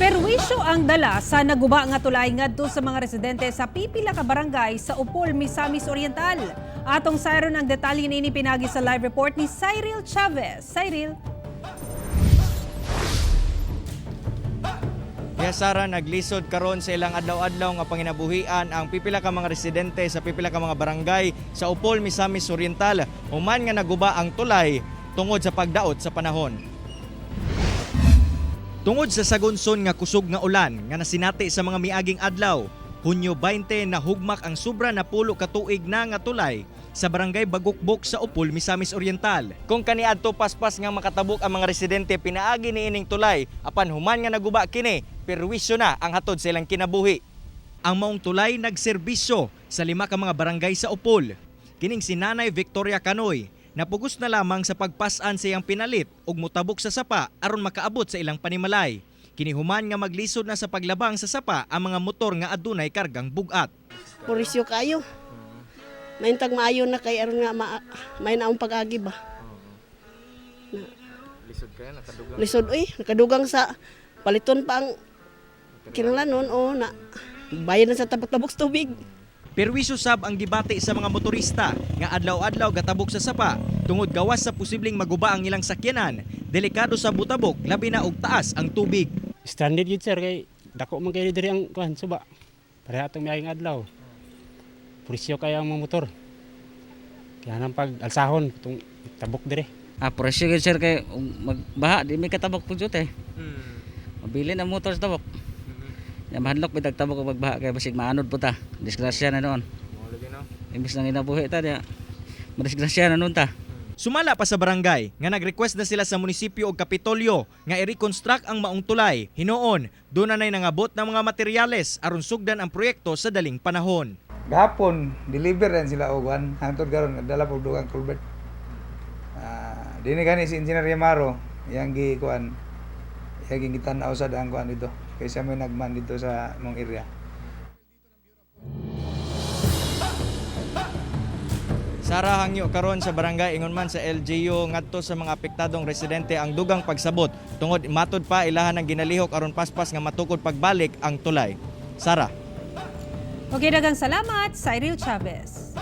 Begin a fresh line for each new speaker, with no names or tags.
Perwisyo ang dala sa naguba nga tulay ngadto sa mga residente sa pipila ka barangay sa Upol, Misamis Oriental. Atong sayron ang detalye niini pinagi sa live report ni Cyril Chavez. Cyril.
Sara, naglisod karon sa ilang adlaw-adlaw nga panginabuhian ang pipila ka mga residente sa pipila ka mga barangay sa Upol, Misamis Oriental human nga naguba ang tulay tungod sa pagdaot sa panahon. Tungod sa sagunson nga kusog nga ulan nga nasinati sa mga miaging adlaw, Hunyo 20 nahugmak ang sobra na pulo ka tuig na nga tulay sa barangay Bagukbok sa Upol, Misamis Oriental. Kung kaniadto paspas nga makatabok ang mga residente pinaagi niining tulay, apan human nga naguba kini, perwisyo na ang hatod sa ilang kinabuhi. Ang maong tulay nagserbisyo sa 5 ka mga barangay sa Upol. Kining si Nanay Victoria Canoy, napugos na lamang sa pagpasan sa iyang pinalit ug mutabok sa sapa aron makaabot sa ilang panimalay. Kinihuman nga maglisod na sa paglabang sa sapa ang mga motor nga adunay kargang bugat.
Purisyo kayo. Maintag maayo na kay aron nga may naong pag-agi ba.
Lisod kaya nakadugang.
Lisod nakadugang sa paliton pa ang kinalanon na bayad na sa tabok-tabok sa tubig.
Perwisyo sab ang gibati sa mga motorista nga adlaw-adlaw gatabok sa sapa tungod gawas sa posibleng maguba ang ilang sakyanan. Delikado sa butabok labi na og taas ang tubig.
Stranded yun sir kay dako man kay diri ang kuan suba. Pareha atong miaging adlaw. Purisyo kaya ang mga motor. Kaya nang pag alsahon itong tabok dire.
Purisyo yun sir kay magbaha di may katabok po jud eh. Mabili na motor sa tabok. Mahanlok bitag tabok og magbaha kay basig maanod po ta. Disgrasya na noon. Imbis nang inabuhi ta diya. Madisgrasya na noon ta.
Sumala pa sa barangay nga nag-request na sila sa munisipyo og Kapitolyo nga i-reconstruct ang maong tulay. Hinuon, doon na nangabot ng mga materyales aron sugdan ang proyekto sa daling panahon.
Gahapon, deliver rin sila og hangtod karon dala pag dugang culvert. Dini gani si Engineer Yamaro, yang gikuan, yang gitanaw sa ang kuan dito. Kaysa may nagman dito sa mong area.
Sara, hangyo karon sa barangay ingon man sa LGU ngadto sa mga apektadong residente ang dugang pagsabot tungod matod pa ilahan ang ginalihok aron paspas nga matukod pagbalik ang tulay. Sara.
Okay, daghang salamat, Cyril Chavez.